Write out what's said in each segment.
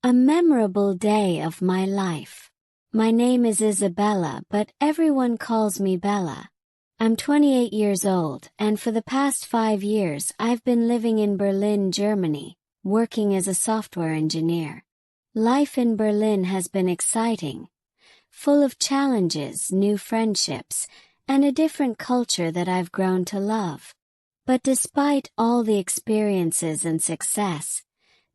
A memorable day of my life. My name is Isabella, but everyone calls me Bella. I'm 28 years old, and for the past 5 years I've been living in Berlin, Germany, working as a software engineer. Life in Berlin has been exciting, full of challenges, new friendships, and a different culture that I've grown to love. But despite all the experiences and success,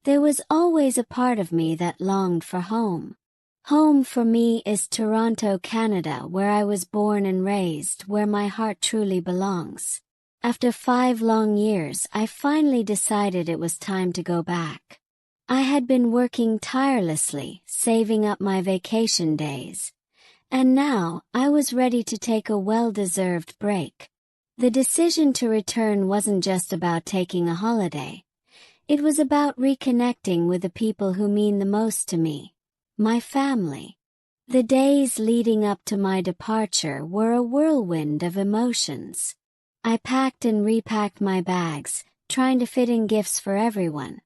there was always a part of me that longed for home. Home for me is Toronto, Canada, where I was born and raised, where my heart truly belongs. After 5 long years, I finally decided it was time to go back. I had been working tirelessly, saving up my vacation days. And now, I was ready to take a well-deserved break. The decision to return wasn't just about taking a holiday. It was about reconnecting with the people who mean the most to me, my family. The days leading up to my departure were a whirlwind of emotions. I packed and repacked my bags, trying to fit in gifts for everyone.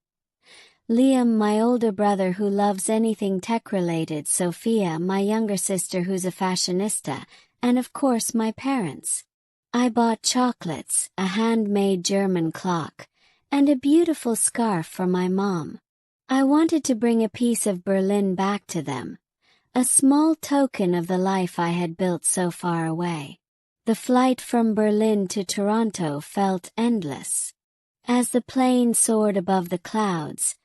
Liam, my older brother who loves anything tech-related, Sophia, my younger sister who's a fashionista, and of course my parents. I bought chocolates, a handmade German clock, and a beautiful scarf for my mom. I wanted to bring a piece of Berlin back to them, a small token of the life I had built so far away. The flight from Berlin to Toronto felt endless. As the plane soared above the clouds,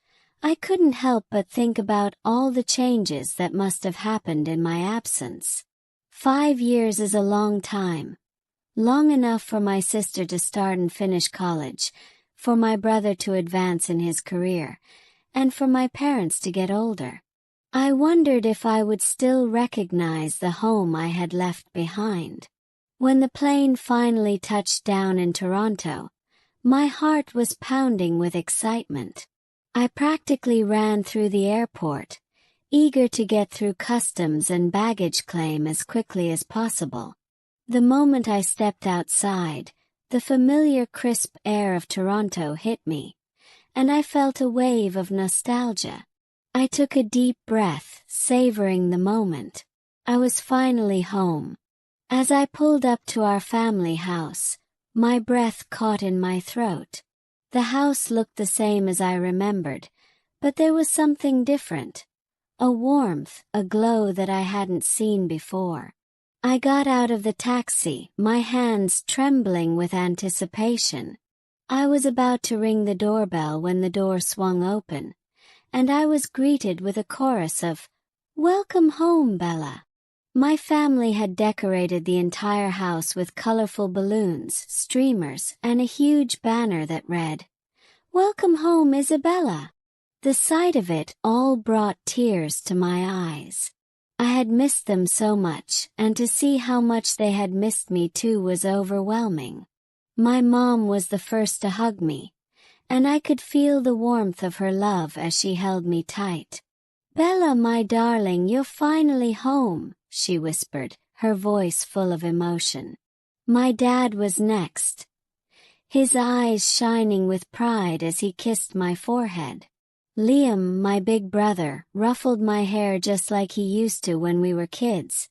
I couldn't help but think about all the changes that must have happened in my absence. 5 years is a long time. Long enough for my sister to start and finish college, for my brother to advance in his career, and for my parents to get older. I wondered if I would still recognize the home I had left behind. When the plane finally touched down in Toronto, my heart was pounding with excitement. I practically ran through the airport, eager to get through customs and baggage claim as quickly as possible. The moment I stepped outside, the familiar crisp air of Toronto hit me, and I felt a wave of nostalgia. I took a deep breath, savoring the moment. I was finally home. As I pulled up to our family house, my breath caught in my throat. The house looked the same as I remembered, but there was something different. A warmth, a glow that I hadn't seen before. I got out of the taxi, my hands trembling with anticipation. I was about to ring the doorbell when the door swung open, and I was greeted with a chorus of, "Welcome home, Bella." My family had decorated the entire house with colorful balloons, streamers, and a huge banner that read, "Welcome home, Isabella." The sight of it all brought tears to my eyes. I had missed them so much, and to see how much they had missed me too was overwhelming. My mom was the first to hug me, and I could feel the warmth of her love as she held me tight. "Bella, my darling, you're finally home," she whispered, her voice full of emotion. My dad was next, his eyes shining with pride as he kissed my forehead. Liam, my big brother, ruffled my hair just like he used to when we were kids,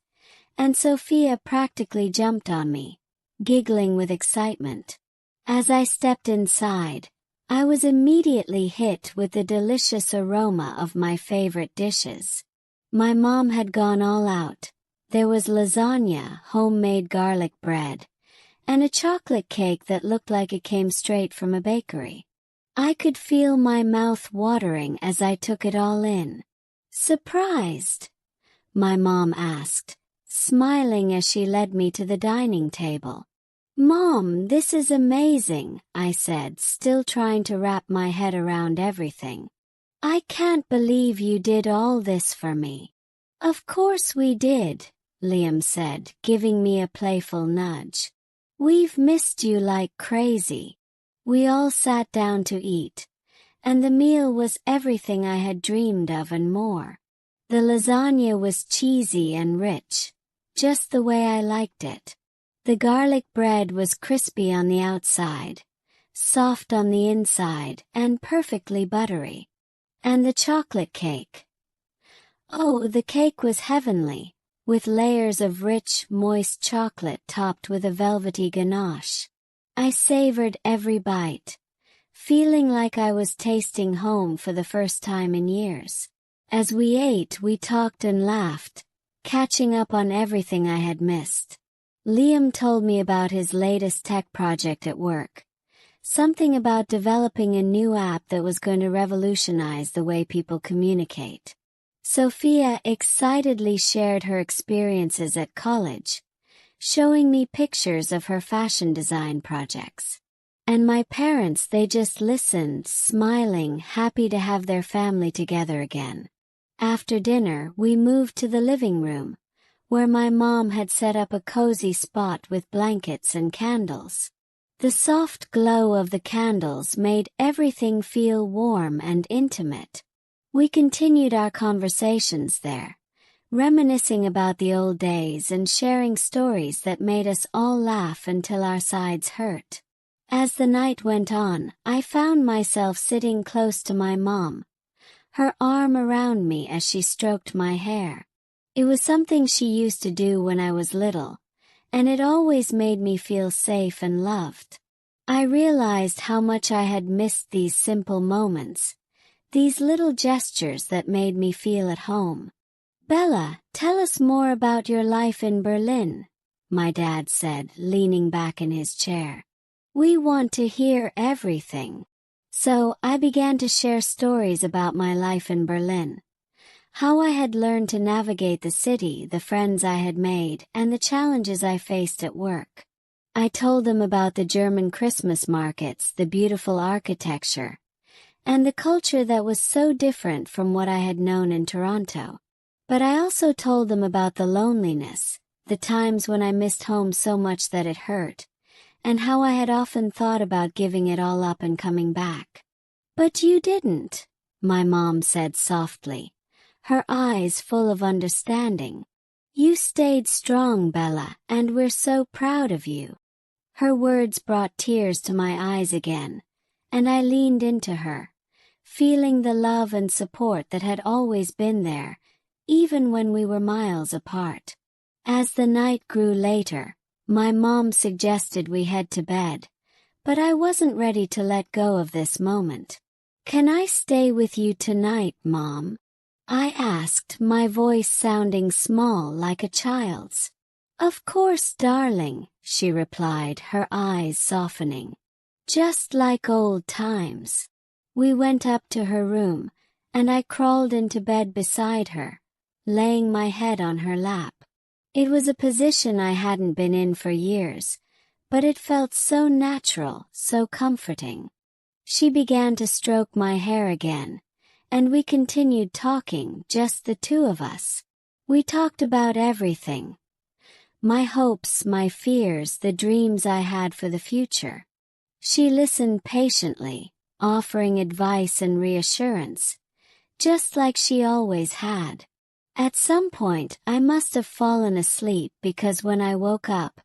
and Sophia practically jumped on me, giggling with excitement. As I stepped inside, I was immediately hit with the delicious aroma of my favorite dishes. My mom had gone all out. There was lasagna, homemade garlic bread, and a chocolate cake that looked like it came straight from a bakery. I could feel my mouth watering as I took it all in. "Surprised?" my mom asked, smiling as she led me to the dining table. "Mom, this is amazing," I said, still trying to wrap my head around everything. "I can't believe you did all this for me." "Of course we did," Liam said, giving me a playful nudge. "We've missed you like crazy." We all sat down to eat, and the meal was everything I had dreamed of and more. The lasagna was cheesy and rich, just the way I liked it. The garlic bread was crispy on the outside, soft on the inside, and perfectly buttery. And the chocolate cake. Oh, the cake was heavenly, with layers of rich, moist chocolate topped with a velvety ganache. I savored every bite, feeling like I was tasting home for the first time in years. As we ate, we talked and laughed, catching up on everything I had missed. Liam told me about his latest tech project at work. Something about developing a new app that was going to revolutionize the way people communicate. Sophia excitedly shared her experiences at college, showing me pictures of her fashion design projects. And my parents, they just listened, smiling, happy to have their family together again. After dinner, we moved to the living room, where my mom had set up a cozy spot with blankets and candles. The soft glow of the candles made everything feel warm and intimate. We continued our conversations there, reminiscing about the old days and sharing stories that made us all laugh until our sides hurt. As the night went on, I found myself sitting close to my mom, her arm around me as she stroked my hair. It was something she used to do when I was little, and it always made me feel safe and loved. I realized how much I had missed these simple moments, these little gestures that made me feel at home. Bella, tell us more about your life in Berlin, my dad said, leaning back in his chair. We want to hear everything. So I began to share stories about my life in Berlin. How I had learned to navigate the city, the friends I had made, and the challenges I faced at work. I told them about the German Christmas markets, the beautiful architecture, and the culture that was so different from what I had known in Toronto. But I also told them about the loneliness, the times when I missed home so much that it hurt, and how I had often thought about giving it all up and coming back. But you didn't, my mom said softly, her eyes full of understanding. You stayed strong, Bella, and we're so proud of you. Her words brought tears to my eyes again, and I leaned into her, feeling the love and support that had always been there, even when we were miles apart. As the night grew later, my mom suggested we head to bed, but I wasn't ready to let go of this moment. Can I stay with you tonight, Mom? I asked, my voice sounding small like a child's. Of course, darling, she replied, her eyes softening. Just like old times. We went up to her room, and I crawled into bed beside her, laying my head on her lap. It was a position I hadn't been in for years, but it felt so natural, so comforting. She began to stroke my hair again, and we continued talking, just the two of us. We talked about everything. My hopes, my fears, the dreams I had for the future. She listened patiently, offering advice and reassurance, just like she always had. At some point, I must have fallen asleep because when I woke up,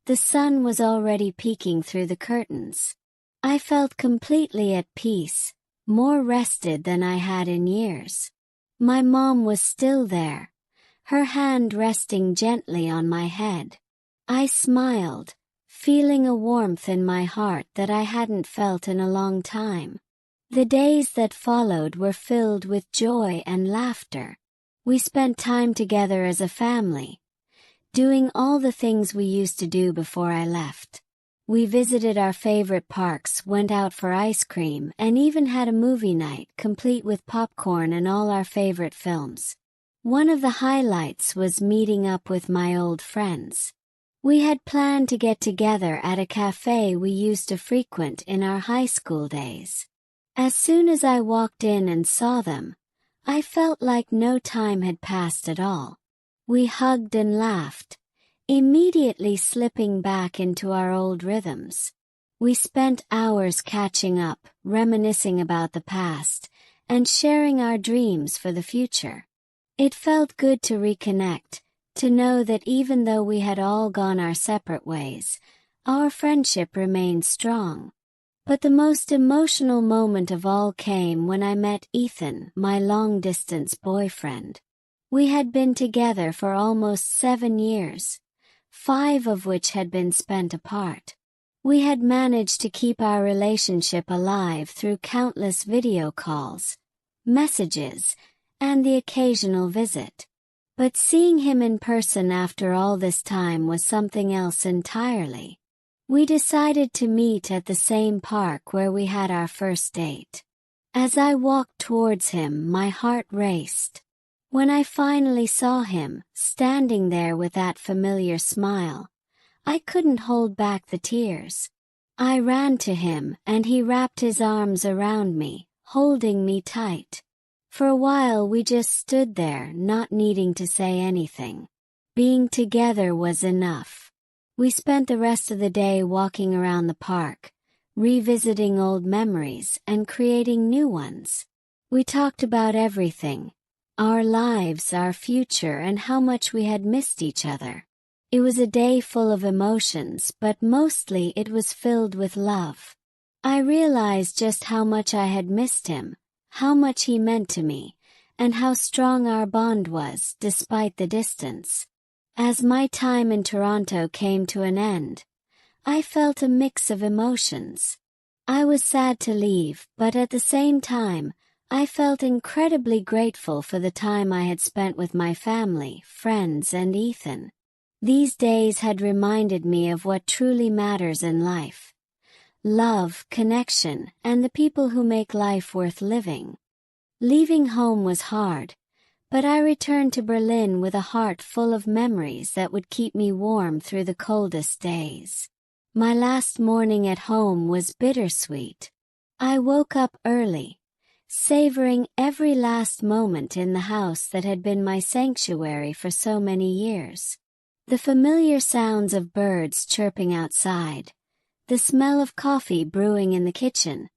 the sun was already peeking through the curtains. I felt completely at peace, more rested than I had in years. My mom was still there, her hand resting gently on my head. I smiled, feeling a warmth in my heart that I hadn't felt in a long time. The days that followed were filled with joy and laughter. We spent time together as a family, doing all the things we used to do before I left. We visited our favorite parks, went out for ice cream, and even had a movie night complete with popcorn and all our favorite films. One of the highlights was meeting up with my old friends. We had planned to get together at a cafe we used to frequent in our high school days. As soon as I walked in and saw them, I felt like no time had passed at all. We hugged and laughed, immediately slipping back into our old rhythms. We spent hours catching up, reminiscing about the past, and sharing our dreams for the future. It felt good to reconnect, to know that even though we had all gone our separate ways, our friendship remained strong. But the most emotional moment of all came when I met Ethan, my long-distance boyfriend. We had been together for almost 7 years, 5 of which had been spent apart. We had managed to keep our relationship alive through countless video calls, messages, and the occasional visit. But seeing him in person after all this time was something else entirely. We decided to meet at the same park where we had our first date. As I walked towards him, my heart raced. When I finally saw him, standing there with that familiar smile, I couldn't hold back the tears. I ran to him, and he wrapped his arms around me, holding me tight. For a while we just stood there, not needing to say anything. Being together was enough. We spent the rest of the day walking around the park, revisiting old memories and creating new ones. We talked about everything, our lives, our future, and how much we had missed each other. It was a day full of emotions, but mostly it was filled with love. I realized just how much I had missed him, how much he meant to me, and how strong our bond was, despite the distance. As my time in Toronto came to an end, I felt a mix of emotions. I was sad to leave, but at the same time, I felt incredibly grateful for the time I had spent with my family, friends, and Ethan. These days had reminded me of what truly matters in life: love, connection, and the people who make life worth living. Leaving home was hard, but I returned to Berlin with a heart full of memories that would keep me warm through the coldest days. My last morning at home was bittersweet. I woke up early, savoring every last moment in the house that had been my sanctuary for so many years. The familiar sounds of birds chirping outside, the smell of coffee brewing in the kitchen,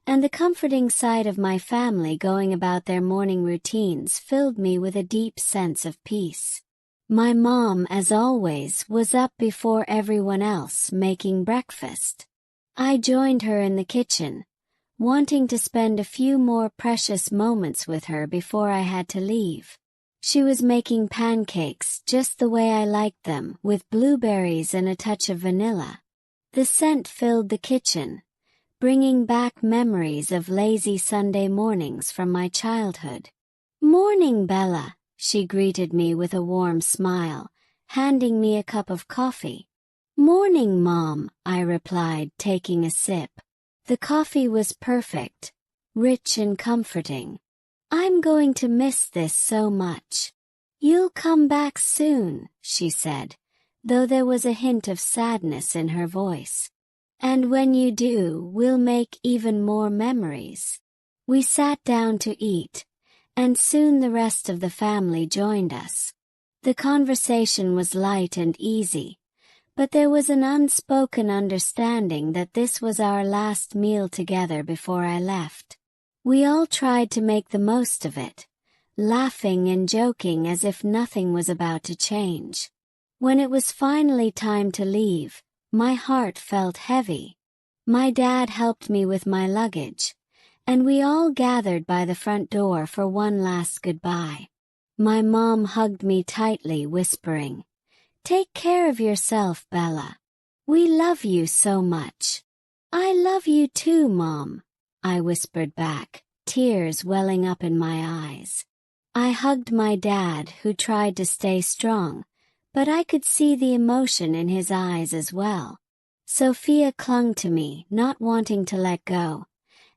and the comforting sight of my family going about their morning routines filled me with a deep sense of peace. My mom, as always, was up before everyone else, making breakfast. I joined her in the kitchen, wanting to spend a few more precious moments with her before I had to leave. She was making pancakes just the way I liked them, with blueberries and a touch of vanilla. The scent filled the kitchen, bringing back memories of lazy Sunday mornings from my childhood. "Morning, Bella," she greeted me with a warm smile, handing me a cup of coffee. "Morning, Mom," I replied, taking a sip. The coffee was perfect, rich and comforting. "I'm going to miss this so much." "You'll come back soon," she said, though there was a hint of sadness in her voice. "And when you do, we'll make even more memories." We sat down to eat, and soon the rest of the family joined us. The conversation was light and easy, but there was an unspoken understanding that this was our last meal together before I left. We all tried to make the most of it, laughing and joking as if nothing was about to change. When it was finally time to leave, my heart felt heavy. My dad helped me with my luggage, and we all gathered by the front door for one last goodbye. My mom hugged me tightly, whispering, "Take care of yourself, Bella. We love you so much." "I love you too, Mom," I whispered back, tears welling up in my eyes. I hugged my dad, who tried to stay strong, but I could see the emotion in his eyes as well. Sophia clung to me, not wanting to let go,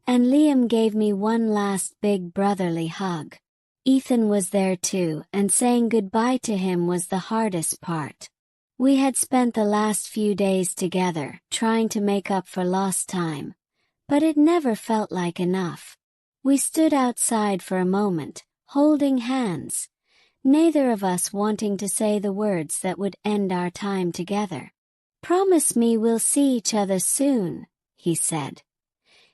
and Liam gave me one last big brotherly hug. Ethan was there too, and saying goodbye to him was the hardest part. We had spent the last few days together, trying to make up for lost time, but it never felt like enough. We stood outside for a moment, holding hands, neither of us wanting to say the words that would end our time together. "Promise me we'll see each other soon," he said,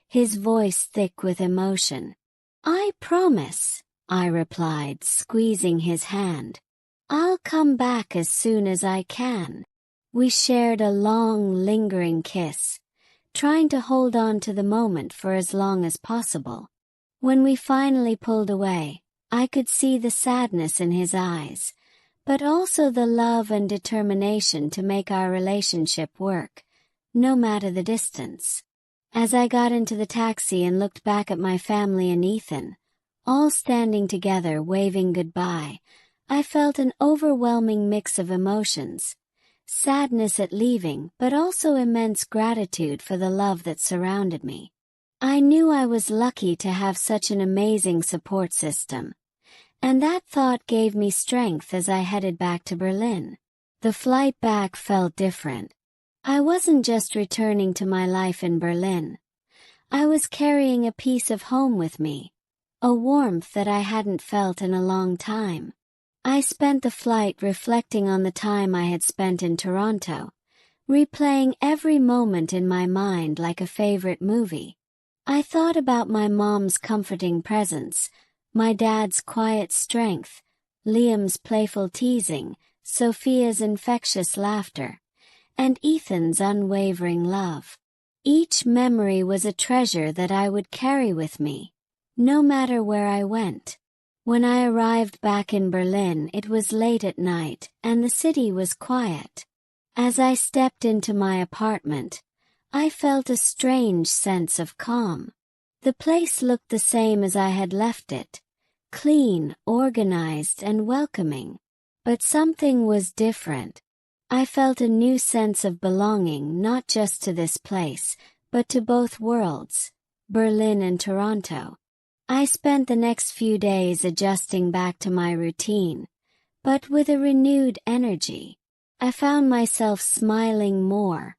his voice thick with emotion. "I promise," I replied, squeezing his hand. "I'll come back as soon as I can." We shared a long, lingering kiss, trying to hold on to the moment for as long as possible. When we finally pulled away, I could see the sadness in his eyes, but also the love and determination to make our relationship work, no matter the distance. As I got into the taxi and looked back at my family and Ethan, all standing together waving goodbye, I felt an overwhelming mix of emotions. Sadness at leaving, but also immense gratitude for the love that surrounded me. I knew I was lucky to have such an amazing support system, and that thought gave me strength as I headed back to Berlin. The flight back felt different. I wasn't just returning to my life in Berlin. I was carrying a piece of home with me, a warmth that I hadn't felt in a long time. I spent the flight reflecting on the time I had spent in Toronto, replaying every moment in my mind like a favorite movie. I thought about my mom's comforting presence, my dad's quiet strength, Liam's playful teasing, Sophia's infectious laughter, and Ethan's unwavering love. Each memory was a treasure that I would carry with me, no matter where I went. When I arrived back in Berlin, it was late at night, and the city was quiet. As I stepped into my apartment, I felt a strange sense of calm. The place looked the same as I had left it, clean, organized, and welcoming. But something was different. I felt a new sense of belonging not just to this place, but to both worlds, Berlin and Toronto. I spent the next few days adjusting back to my routine, but with a renewed energy. I found myself smiling more,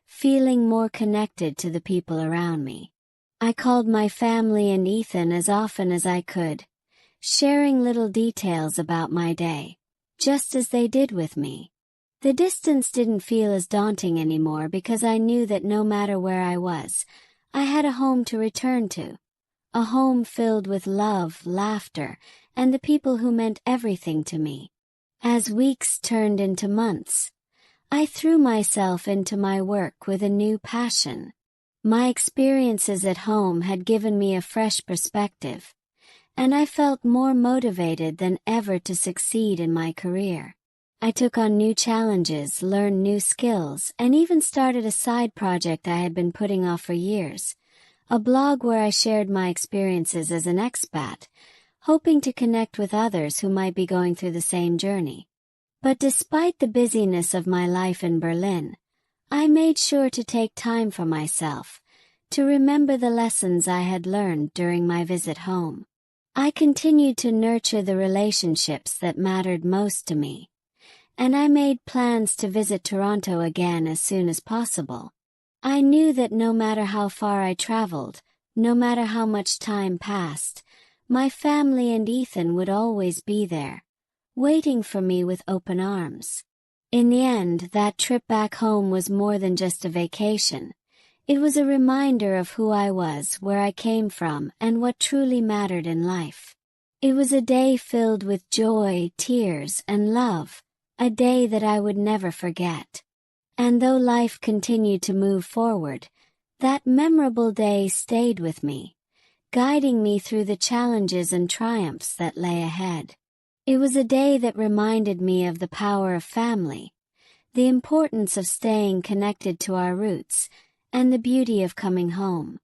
feeling more connected to the people around me. I called my family and Ethan as often as I could, sharing little details about my day, just as they did with me. The distance didn't feel as daunting anymore because I knew that no matter where I was, I had a home to return to. A home filled with love, laughter, and the people who meant everything to me. As weeks turned into months, I threw myself into my work with a new passion. My experiences at home had given me a fresh perspective, and I felt more motivated than ever to succeed in my career. I took on new challenges, learned new skills, and even started a side project I had been putting off for years. A blog where I shared my experiences as an expat, hoping to connect with others who might be going through the same journey. But despite the busyness of my life in Berlin, I made sure to take time for myself, to remember the lessons I had learned during my visit home. I continued to nurture the relationships that mattered most to me, and I made plans to visit Toronto again as soon as possible. I knew that no matter how far I traveled, no matter how much time passed, my family and Ethan would always be there, waiting for me with open arms. In the end, that trip back home was more than just a vacation. It was a reminder of who I was, where I came from, and what truly mattered in life. It was a day filled with joy, tears, and love, a day that I would never forget. And though life continued to move forward, that memorable day stayed with me, guiding me through the challenges and triumphs that lay ahead. It was a day that reminded me of the power of family, the importance of staying connected to our roots, and the beauty of coming home.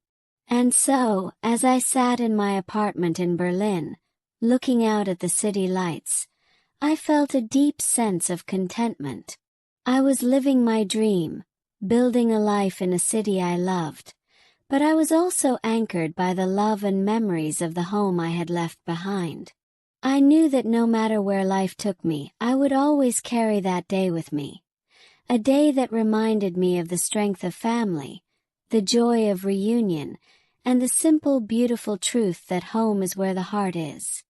And so, as I sat in my apartment in Berlin, looking out at the city lights, I felt a deep sense of contentment. I was living my dream, building a life in a city I loved, but I was also anchored by the love and memories of the home I had left behind. I knew that no matter where life took me, I would always carry that day with me. A day that reminded me of the strength of family, the joy of reunion, and the simple, beautiful truth that home is where the heart is.